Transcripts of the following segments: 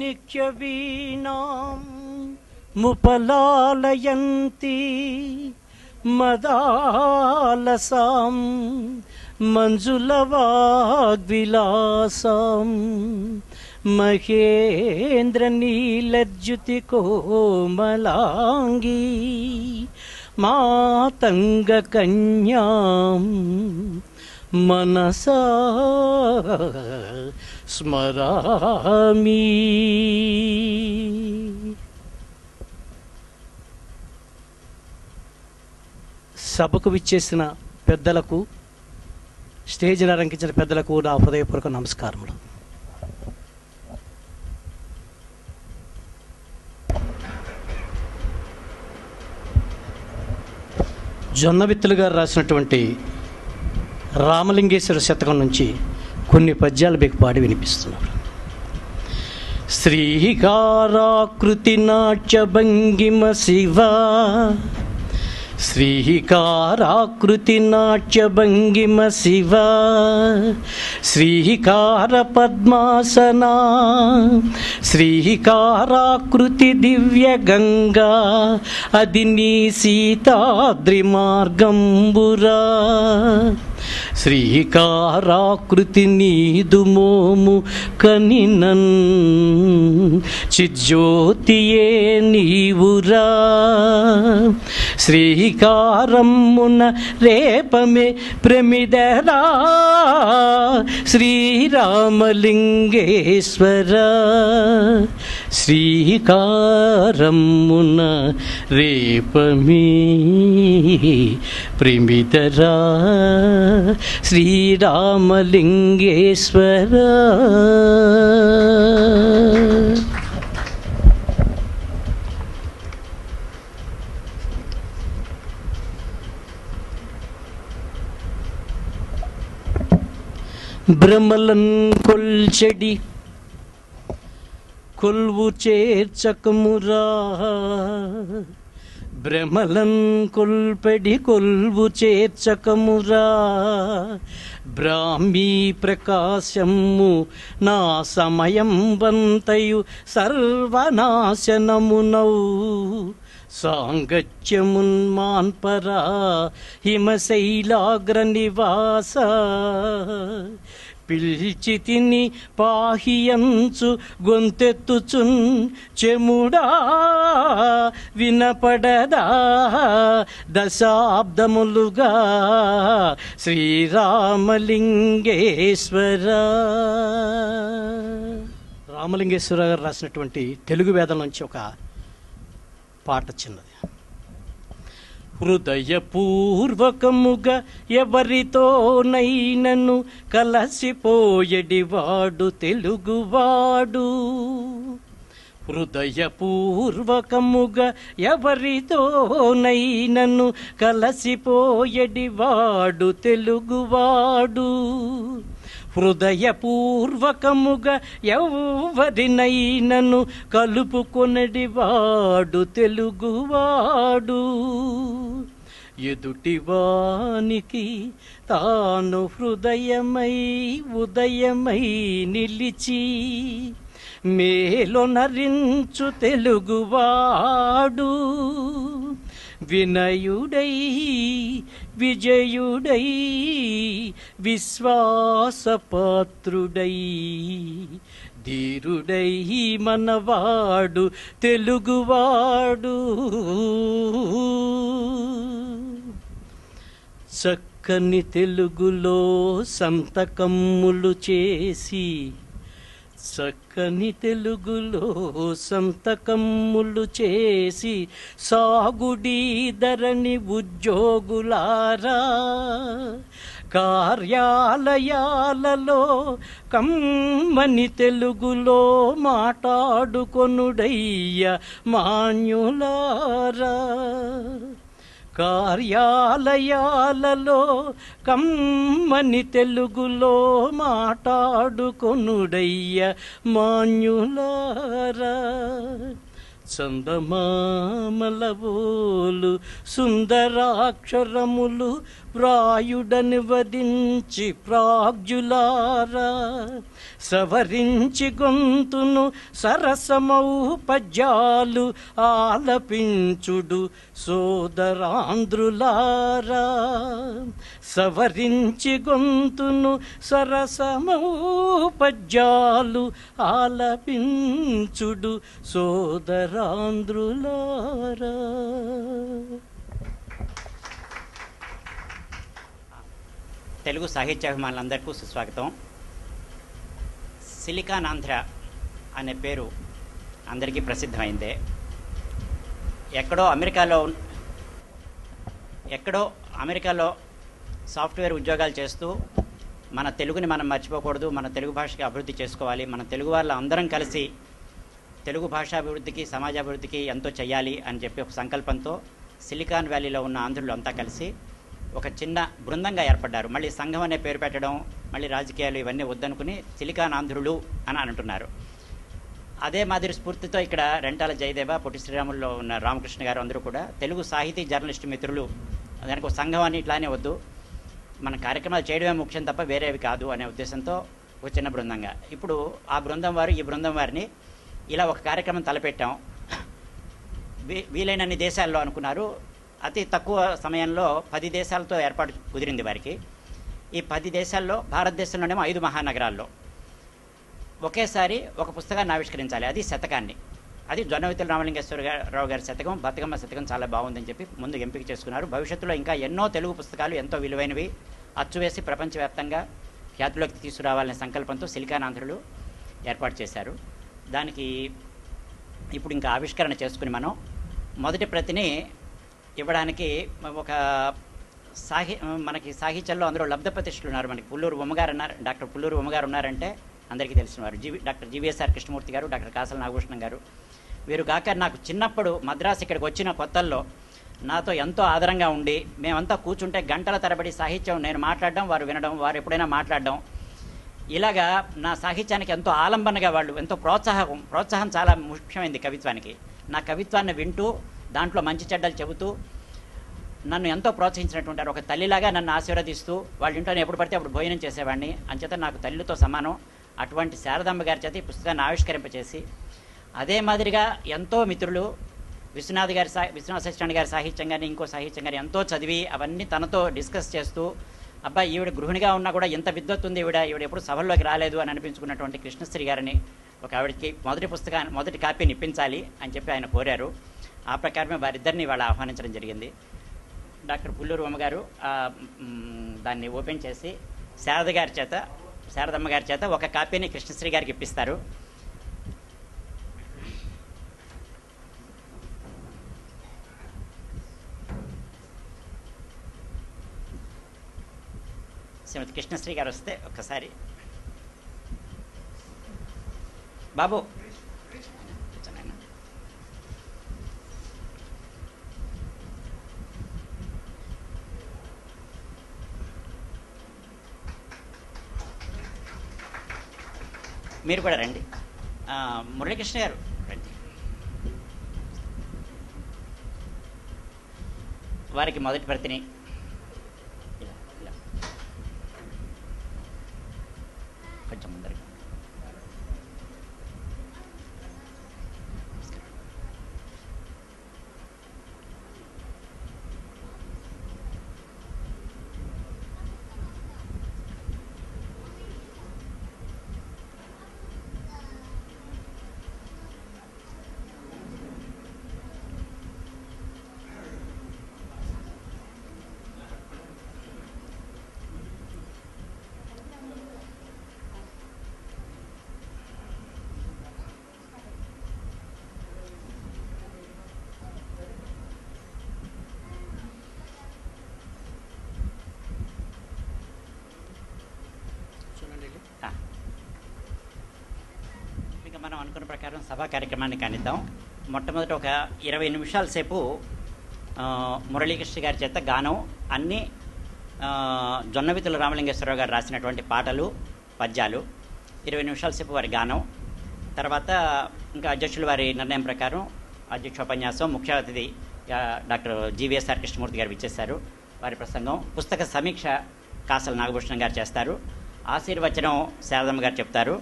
नित्यवीणां मुपलालयन्ति मदालसां मंजुलवाग्विलासां महेन्द्रनीलज्युतिकोमलाङ्गी मातङ्गकन्यां मनसा स्मरामि. సభకు విచ్చేసిన పెద్దలకు, స్టేజ్ని అలంకించిన పెద్దలకు నా హృదయపూర్వక నమస్కారములు. జొన్నవిత్తులు గారు రాసినటువంటి రామలింగేశ్వర శతకం నుంచి కొన్ని పద్యాలు మీకు పాడి వినిపిస్తున్నారు. శ్రీకారాకృతి నాట్య భంగిమ శివ, శ్రీకారాకృతి నాట్య భంగిమ శివ, శ్రీకార పద్మాసనా, శ్రీకారాకృతి దివ్య గంగా, అది నీ సీతాద్రి మార్గంబురా. శ్రీకారాకృతి నీదు మోము కనినన్, చిజ్యోతియే నీవురా. శ్రీకారమున రేపమే ప్రమిదరా, శ్రీరామలింగేశ్వర. శ్రీకారమున రేపమే ప్రమిదరా, శ్రీరామలింగేశ్వర. భ్రమలన్ కొల్చెడి కొల్వు చేర్చకమురా, భ్రమలన్ కొల్పెడి కొల్వు చేర్చకమురా. బ్రాహ్మీ ప్రకాశము నా సమయం వంతయు సర్వనాశనమునౌ. సాంగత్యమున్మాన్పరా హిమశైలాగ్ర నివాస, పిల్చితిని పాహియంచు గొంతెత్తుచున్ చెముడా వినపడదా. దశాబ్దములుగా శ్రీరామలింగేశ్వర. రామలింగేశ్వర గారు రాసినటువంటి తెలుగు వేదం నుంచి ఒక పాట చిన్నది. హృదయపూర్వకముగా ఎవరితోనైనను కలసిపోయడివాడు తెలుగువాడు. హృదయపూర్వకముగా ఎవరితోనైనను కలసిపోయడివాడు తెలుగువాడు. హృదయపూర్వకముగా ఎవరినైనను కలుపుకొనడివాడు తెలుగువాడు. ఎదుటివానికి తాను హృదయమై ఉదయమై నిలిచి మేలొనరించు తెలుగువాడు. వినయుడై విజయుడై విశ్వాసపాత్రుడై ధీరుడై మనవాడు తెలుగువాడు. చక్కని తెలుగులో సంతకమ్ములు చేసి, చక్కని తెలుగులో సంతకమ్ములు చేసి సాగుడి ధరణి ఉద్యోగులారా. కార్యాలయాలలో కమ్మని తెలుగులో మాట్లాడుకొనుడయ్య మాన్యులారా. కార్యాలయాలలో కమ్మని తెలుగులో మాట్లాడుకొనుడయ్య మాన్యులారా. చందమామలవోలు సుందరాక్షరములు వ్రాయుడని వరించి ప్రాగ్జులారా, సవరించి గొంతును సరసమౌ పద్యాలు ఆలపించుడు సోదరాంధ్రులారా, సవరించి గొంతును సరసమౌ పద్యాలు ఆలపించుడు సోదరాంధ్రులారా. తెలుగు సాహిత్యాభిమానులందరికీ సుస్వాగతం. సిలికాన్ ఆంధ్ర అనే పేరు అందరికీ ప్రసిద్ధమైందే. ఎక్కడో అమెరికాలో సాఫ్ట్వేర్ ఉద్యోగాలు చేస్తూ మన తెలుగుని మనం మర్చిపోకూడదు, మన తెలుగు భాషకి అభివృద్ధి చేసుకోవాలి, మన తెలుగు వాళ్ళ అందరం కలిసి తెలుగు భాషాభివృద్ధికి సమాజాభివృద్ధికి ఎంతో చేయాలి అని చెప్పి ఒక సంకల్పంతో సిలికాన్ వ్యాలీలో ఉన్న ఆంధ్రులు అంతా కలిసి ఒక చిన్న బృందంగా ఏర్పడ్డారు. మళ్ళీ సంఘం అనే పేరు పెట్టడం, మళ్ళీ రాజకీయాలు ఇవన్నీ వద్దనుకుని సిలికాన్ ఆంధ్రులు అని అంటున్నారు. అదే మాదిరి స్ఫూర్తితో ఇక్కడ రెంటాల జయదేవ, పొట్టి శ్రీరాముల్లో ఉన్న రామకృష్ణ గారు అందరూ కూడా తెలుగు సాహితీ జర్నలిస్టు మిత్రులు, దానికి ఒక సంఘం అని ఇట్లానే వద్దు, మన కార్యక్రమాలు చేయడమే ముఖ్యం తప్ప వేరేవి కాదు అనే ఉద్దేశంతో ఒక చిన్న బృందంగా ఇప్పుడు ఆ బృందం వారు ఈ బృందం వారిని ఇలా ఒక కార్యక్రమం తలపెట్టాం. వీలైనన్ని దేశాల్లో అనుకున్నారు. అతి తక్కువ సమయంలో 10 దేశాలతో ఏర్పాటు కుదిరింది వారికి. ఈ 10 దేశాల్లో భారతదేశంలోనేమో 5 మహానగరాల్లో ఒకేసారి ఒక పుస్తకాన్ని ఆవిష్కరించాలి, అది శతకాన్ని. అది జొన్నవితుల రామలింగేశ్వరరావు గారి శతకం, బతుకమ్మ శతకం చాలా బాగుందని చెప్పి ముందు ఎంపిక చేసుకున్నారు. భవిష్యత్తులో ఇంకా ఎన్నో తెలుగు పుస్తకాలు ఎంతో విలువైనవి అచ్చువేసి ప్రపంచవ్యాప్తంగా ఖ్యాతిలోకి తీసుకురావాలనే సంకల్పంతో సిలికాన్ ఆంధ్రులు ఏర్పాటు చేశారు. దానికి ఇప్పుడు ఇంకా ఆవిష్కరణ చేసుకుని మనం మొదటి ప్రతిని ఇవ్వడానికి ఒక మనకి సాహిత్యంలో అందరూ లబ్ధ ప్రతిష్ఠులు ఉన్నారు. మనకి పుల్లూరు ఉమ్మగారు ఉన్నారు. డాక్టర్ పుల్లూరు ఉమ్మగారు ఉన్నారంటే అందరికీ తెలిసిన వారు. డాక్టర్ జీవీఎస్ఆర్ కృష్ణమూర్తి గారు, డాక్టర్ కాసల నాగభూషణం గారు. వీరు కాక నాకు చిన్నప్పుడు మద్రాసు ఇక్కడికి వచ్చిన కొత్తల్లో నాతో ఎంతో ఆదరంగా ఉండి మేమంతా కూర్చుంటే గంటల తరబడి సాహిత్యం నేను మాట్లాడడం, వారు వినడం, వారు ఎప్పుడైనా మాట్లాడడం, ఇలాగా నా సాహిత్యానికి ఎంతో ఆలంబనగా వాళ్ళు ఎంతో ప్రోత్సాహం చాలా ముఖ్యమైంది కవిత్వానికి. నా కవిత్వాన్ని వింటూ దాంట్లో మంచి చెడ్డలు చెబుతూ నన్ను ఎంతో ప్రోత్సహించినటువంటి ఒక తల్లిలాగా నన్ను ఆశీర్వదిస్తూ వాళ్ళ ఇంట్లో ఎప్పుడు పడితే అప్పుడు భోజనం చేసేవాడిని. అంచేత నాకు తల్లితో సమానం. అటువంటి శారదమ్మ గారి చేత ఈ పుస్తకాన్ని ఆవిష్కరింపచేసి అదే మాదిరిగా ఎంతో మిత్రులు విశ్వనాథ సత్యనారాయణ గారి సాహిత్యం కానీ ఇంకో సాహిత్యం కానీ ఎంతో చదివి అవన్నీ తనతో డిస్కస్ చేస్తూ అబ్బాయి ఈవిడ గృహిణిగా ఉన్నా కూడా ఎంత విద్వత్తు ఉంది ఈవిడ ఎప్పుడు సభల్లోకి రాలేదు అని అనిపించుకున్నటువంటి కృష్ణశ్రీ గారిని ఒక ఆవిడకి మొదటి కాపీని ఇప్పించాలి అని చెప్పి ఆయన కోరారు. ఆ ప్రకారమే వారిద్దరిని వాళ్ళు ఆహ్వానించడం జరిగింది. డాక్టర్ పుల్లూరు ఉమ్మగారు దాన్ని ఓపెన్ చేసి శారదమ్మ గారి చేత ఒక కాపీని కృష్ణశ్రీ గారికి ఇప్పిస్తారు. శ్రీమతి కృష్ణశ్రీ గారు వస్తే ఒక్కసారి బాబు మీరు కూడా రండి. మురళీకృష్ణ గారు రండి. వారికి మొదటి ప్రతిని కొంచెం ముందరికి. మనం అనుకున్న ప్రకారం సభా కార్యక్రమాన్ని కానిద్దాం. మొట్టమొదటి ఒక 20 నిమిషాల సేపు మురళీకృష్ణ గారి చేత గానం, అన్ని జొన్నవితుల రామలింగేశ్వరరావు గారు రాసినటువంటి పాటలు, పద్యాలు, 20 నిమిషాల సేపు వారి గానం. తర్వాత ఇంకా అధ్యక్షులు వారి నిర్ణయం ప్రకారం అధ్యక్షోపన్యాసం ముఖ్య అతిథి డాక్టర్ జీవీఎస్ఆర్ కృష్ణమూర్తి గారు ఇచ్చేశారు. వారి ప్రసంగం పుస్తక సమీక్ష కాసల నాగభూషణం గారు చేస్తారు. ఆశీర్వచనం శారదమ్మ గారు చెప్తారు.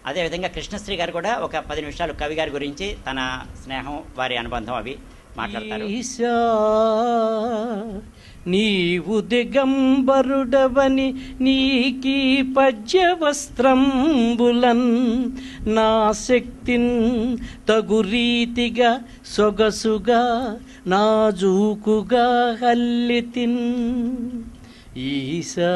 అదేవిధంగా కృష్ణశ్రీ గారు కూడా ఒక 10 నిమిషాలు కవి గారి గురించి తన స్నేహం, వారి అనుబంధం అవి మాట్లాడతారు. నీవు దిగంబరుడవని నీకీ పద్య వస్త్రంబులన్ నా శక్తిన్ తగు రీతిగా సొగసుగా నాజూకుగా హల్లితిన్. ఈశా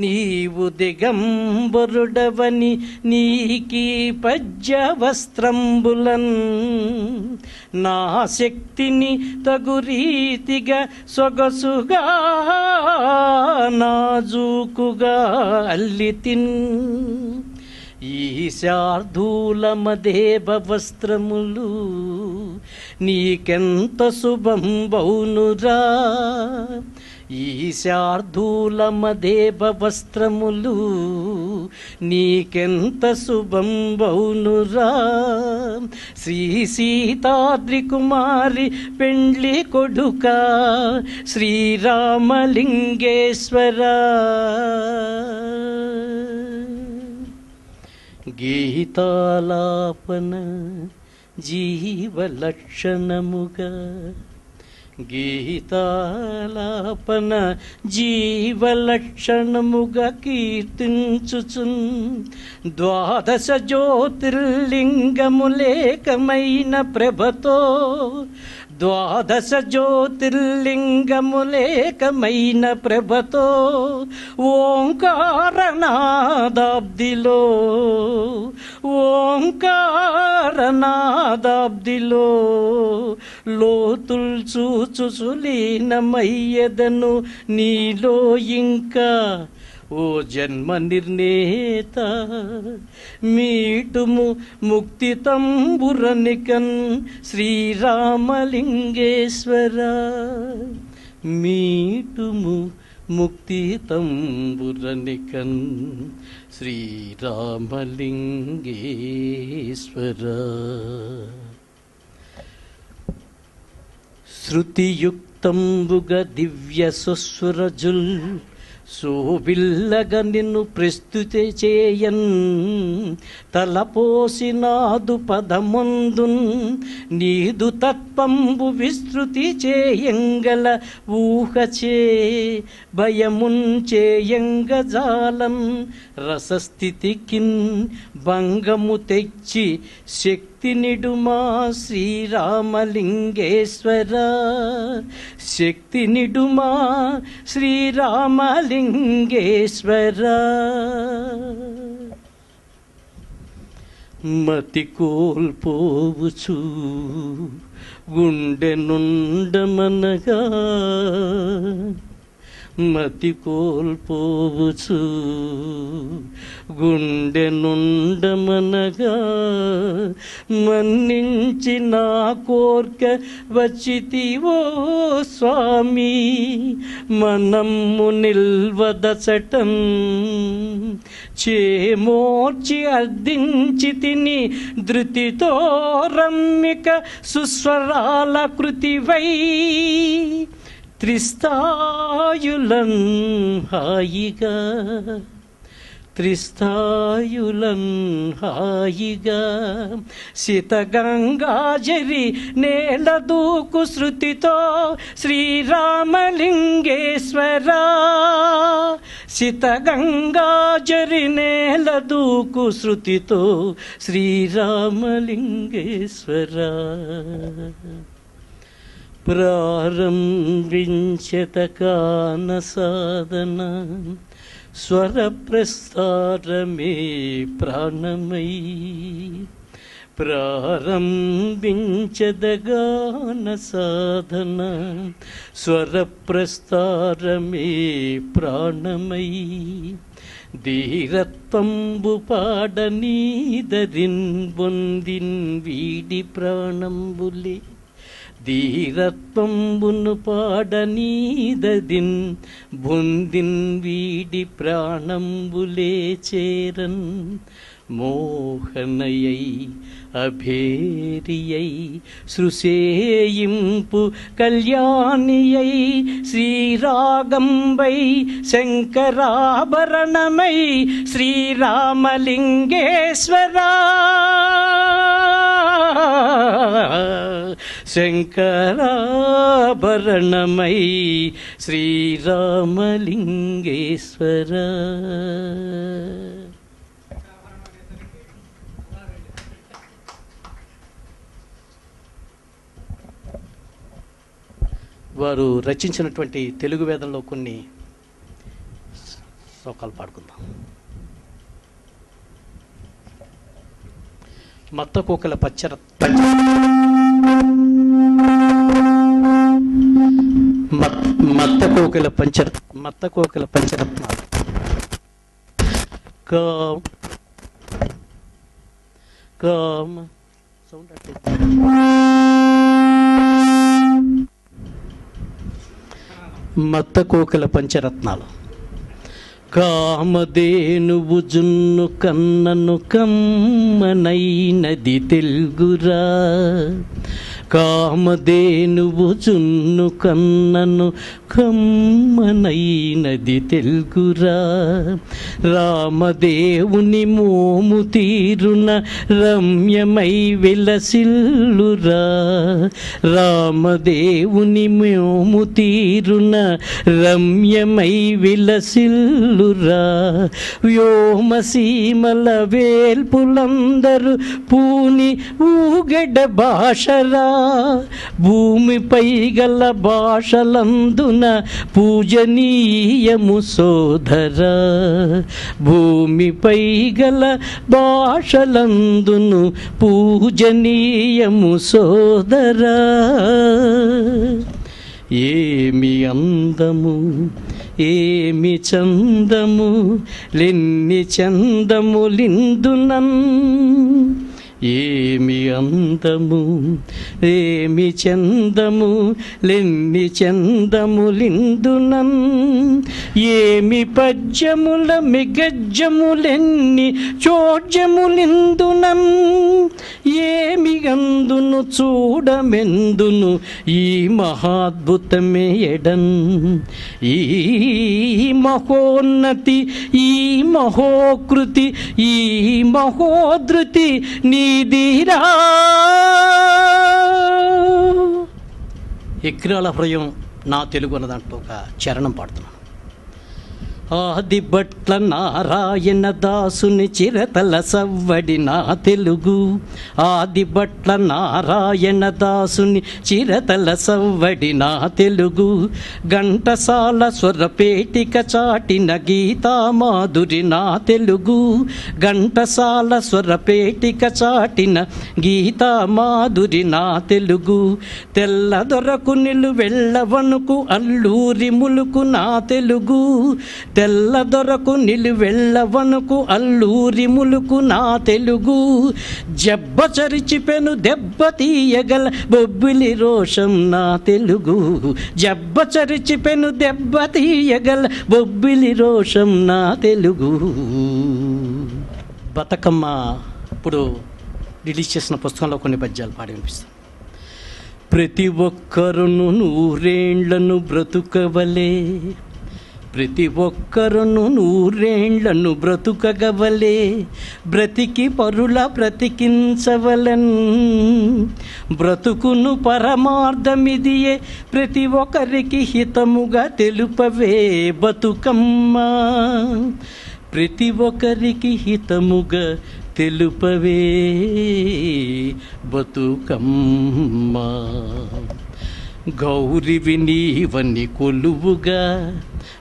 నీవు దిగంబరుడవని నీకీ పద్య వస్త్రంబులన్ నా శక్తిని తగు రీతిగా సొగసుగా నాజూకుగా అల్లితిన్. ఈశార్ధూలమదేవ వస్త్రములు నీకెంత శుభం బౌనురా. ఈశార్ధూలమదేవ వస్త్రములు నీకెంత శుభం బౌనురా. శ్రీ సీతాద్రి కుమారి పెండ్లి కొడుక శ్రీరామలింగేశ్వర. గీతాలాపన జీవలక్షణముగా గీతాలాపన జీవలక్షణముగా కీర్తించుచున్ 12 జ్యోతిర్లింగములేకమైన ప్రభతో 12 జ్యోతిర్లింగములేకమైన ప్రభతో ఓంకారనాదాబ్దిలో ఓంకారనాదాబ్దిలో లోతుల్ చూచులీనమయ్యదను నీలో ఇంకా. ఓ జన్మ నిర్ణేత మీటుము ముక్తి తంబురనికన్ శ్రీరామలింగేశ్వర. మీటుము ముక్తి తంబురనికన్ శ్రీరామలింగేశ్వర. శృతియుక్తంబుగా దివ్య సుస్వరజుల్ శోభిల్లగ నిన్ను ప్రస్తుతి చేయన్ తలపోసినాదు పదమందున్ నీదు తత్వంబు విస్తృతి చేయంగల ఊహచే భయమున్ చేయంగజాలం రసస్థితికిన్ భంగము తెచ్చి శక్తి నిడుమా శ్రీరామలింగేశ్వర. శక్తి నిడుమా శ్రీరామలింగేశ్వర. మతి కోల్పోవచ్చు గుండె నుండమనగా మతి కోల్పోవచ్చు గుండె నుండమనగా మన్నించి నా కోర్క వచ్చితివో స్వామి మనమ్ము నిల్వదచటం చేమోర్చి అర్థించి తిని ధృతితో రమ్మిక సుస్వరాల కృతివై త్రిస్థాయులన్ హాయిగా త్రిస్థాయులన్ హాయిగా శితగంగాజరి నేల దూకు శృతితో శ్రీరామలింగేశ్వర. శితగంగాజరి నేల దూకు శృతితో శ్రీరామలింగేశ్వర. ప్రారంభించతకాన సాధన స్వర ప్రస్తారమే ప్రాణమై. ప్రారంభించదగాన సాధన స్వర ప్రస్తారమే ప్రాణమై. ధీరత్వంబు పాడనీదరిన్ బొందిన్ వీడి ప్రాణంబులే ధీరత్వంబును పాడనీదదిన్ బొందిన్ వీడి ప్రాణంబులే చేరన్ మోహనయై అభేరియై సృసేయింపు కళ్యాణియై శ్రీరాగంబై శంకరాభరణమై శ్రీరామలింగేశ్వరా శంకరాభరణమై శ్రీరామలింగేశ్వరా. వారు రచించినటువంటి తెలుగు వేదంలో కొన్ని శ్లోకాలు పాడుకుందాం. మత్తకోకల మత్తకోకల పంచరత్నాలు కామ సౌండ్ మత్తకోకల పంచరత్నాలు. కామధేనువు జున్ను కన్నను కమ్మనైనది తెలుగురా. కామధేనువు జున్ను కన్నను కమ్మనైనది తెలుగురా. రామదేవుని మోము తీరున రమ్యమై విలసిల్లురా. రామదేవుని మోము తీరున రమ్యమై విలసిల్లురా. వ్యోమసీమల వేల్పులందరూ పూని ఊగెడ భాషరా. భూమిపై గల భాషలందున పూజనీయము సోదరా. భూమిపై గల భాషలందును పూజనీయము సోదరా. ఏమి అందము ఏమి చందము లెన్ని చందములిందునన్. ఏమి అందము ఏమి చందము లెన్ని చందములిందునన్. ఏమి పద్యముల మిగజ్జములెన్ని చోద్యములిందునన్. ఏమి అందును చూడమెందును ఈ మహాద్భుతమే ఎడన్. ఈ మహోన్నతి ఈ మహోకృతి ఈ మహోధృతి నీదిరా. ఎక్రాల హృదయం నా తెలుగు అన్న దాంట్లో ఒక చరణం పాడుతున్నాను. ఆదిభట్ల నారాయణ దాసుని చిరతల సవ్వడి నా తెలుగు. ఆదిభట్ల నారాయణ దాసుని చిరతల సవ్వడి నా తెలుగు. ఘంటసాల స్వరపేటిక చాటిన గీతామాధురి నా తెలుగు. ఘంటసాల స్వరపేటిక చాటిన గీతామాధురి నా తెలుగు. తెల్లదొరకు నిలువెళ్ళవనుకు అల్లూరి ములుకు నా తెలుగు. తెల్లదొరకు నిలువెళ్ళవనుకు అల్లూరి ములుకు నా తెలుగు. జబ్బ చరిచిపెను దెబ్బ తీయగల బొబ్బిలి రోషం నా తెలుగు. జబ్బ చరిచిపెను దెబ్బ తీయగల బొబ్బిలి రోషం నా తెలుగు. బతుకమ్మ ఇప్పుడు రిలీజ్ చేసిన పుస్తకంలో కొన్ని పద్యాలు పాడి వినిపిస్తాను. ప్రతి ఒక్కరును నూరేండ్లను బ్రతుకవలే. ప్రతి ఒక్కరును నూరేండ్లను బ్రతుకగవలే. బ్రతికి పరుల బ్రతికించవలన్. బ్రతుకును పరమార్థమిదియే ప్రతి ఒక్కరికి హితముగా తెలుపవే బతుకమ్మ. ప్రతి ఒక్కరికి హితముగా తెలుపవే బతుకమ్మ. గౌరివి నీవని కొలువుగా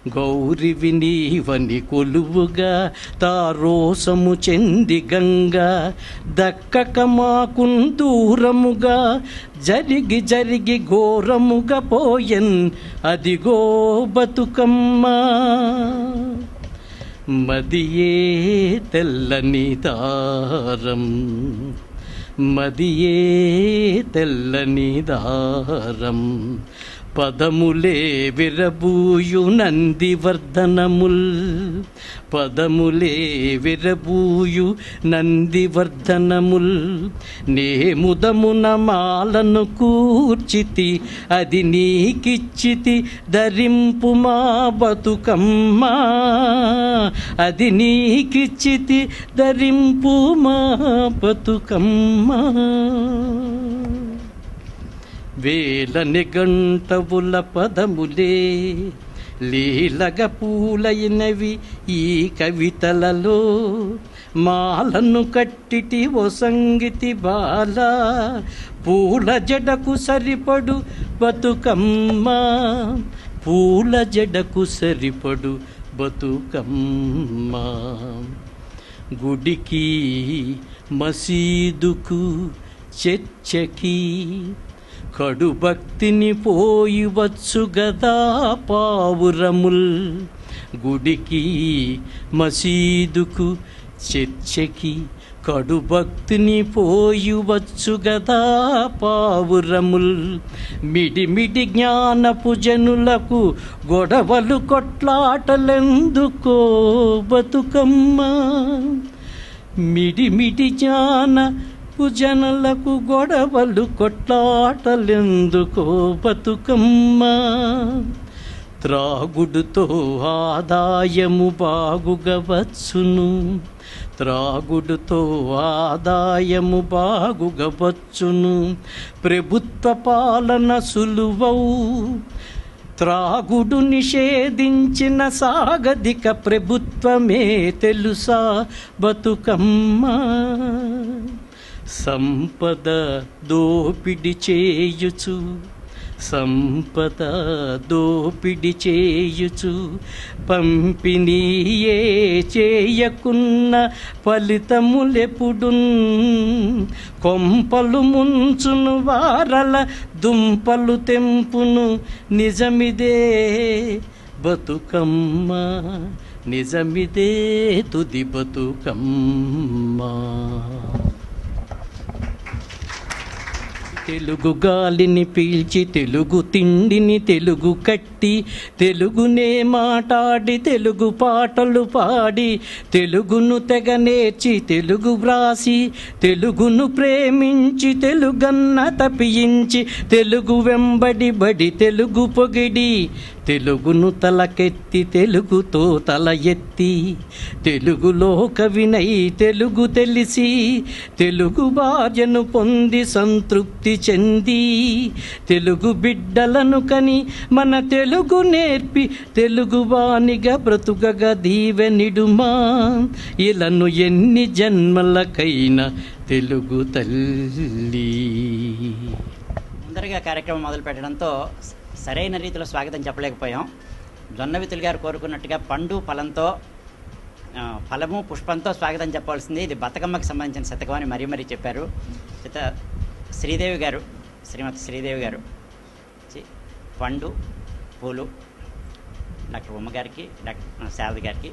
గౌరివి నీవని కొలువుగా తారోసము చెంది గంగా దక్కక మాకున్ దూరముగా జరిగి జరిగి ఘోరముగా పోయన్ అదిగో బతుకమ్మ. మదియే తెల్లని దారం మదియే తెల్లని దారం పదములే విరబూయు నందివర్ధనముల్ పదములే విరబూయు నందివర్ధనముల్ నే ముదమున మాలను కూర్చితి అది నీకిచ్చితి ధరింపు మా బతుకమ్మా అది నీకిచ్చితి ధరింపు మా బతుకమ్మా వేల నిఘంటవుల పదములే లీలగ పూలైనవి ఈ కవితలలో మాలను కట్టిటి ఓ సంగీతి బాల పూల జడకు సరిపడు బతుకమ్మ పూల జడకు సరిపడు బతుకమ్మ గుడికి మసీదుకు చర్చకి కడు భక్తిని పోయి వచ్చు గదా పావురముల్ గుడికి మసీదుకు చర్చకి కడు భక్తిని పోయి వచ్చు గదా పావురముల్ మిడిమిడి జ్ఞానపు జనులకు గొడవలు కొట్లాటలెందుకో బతుకమ్మ మిడిమిడి జ్ఞాన జనులకు గొడవలు కొట్లాటలెందుకో బతుకమ్మ త్రాగుడుతో ఆదాయము బాగుగవచ్చును త్రాగుడుతో ఆదాయము బాగుగవచ్చును ప్రభుత్వ పాలన సులువౌ త్రాగుడు నిషేధించిన సాగదిక ప్రభుత్వమే తెలుసా బతుకమ్మ సంపద దోపిడి చేయుచు సంపద దోపిడి చేయుచు పంపిణీయే చేయకున్న ఫలితములెప్పుడున్ కొంపలు ముంచును వారల దుంపలు తెంపును నిజమిదే బతుకమ్మ నిజమిదే తుది బతుకమ్మ తెలుగు గాలిని పీల్చి తెలుగు తిండిని తెలుగు కట్టి తెలుగునే మాట్లాడి తెలుగు పాటలు పాడి తెలుగును తెగ నేర్చి తెలుగు వ్రాసి తెలుగును ప్రేమించి తెలుగన్న తప్పించి తెలుగు వెంబడి బడి తెలుగు పొగిడి తెలుగును తలకెత్తి తెలుగుతో తల ఎత్తి తెలుగులో కవినై తెలుగు తెలిసి తెలుగు భార్యను పొంది సంతృప్తి చెంది తెలుగు బిడ్డలను కని మన తెలుగు నేర్పి తెలుగు వానిగా బ్రతుకగా దీవెనిడుమా ఇలను ఎన్ని జన్మలకైనా తెలుగు తల్లి. ముందరగా కార్యక్రమం మొదలు పెట్టడంతో సరైన రీతిలో స్వాగతం చెప్పలేకపోయాం. జొన్నవితులు గారు కోరుకున్నట్టుగా పండు ఫలంతో ఫలము పుష్పంతో స్వాగతం చెప్పాల్సింది. ఇది బతుకమ్మకి సంబంధించిన శతకం అని మరీ చెప్పారు. శ్రీదేవి గారు శ్రీమతి శ్రీదేవి గారు పండు పూలు డాక్టర్ ఉమ్మ గారికి డాక్టర్ శారద గారికి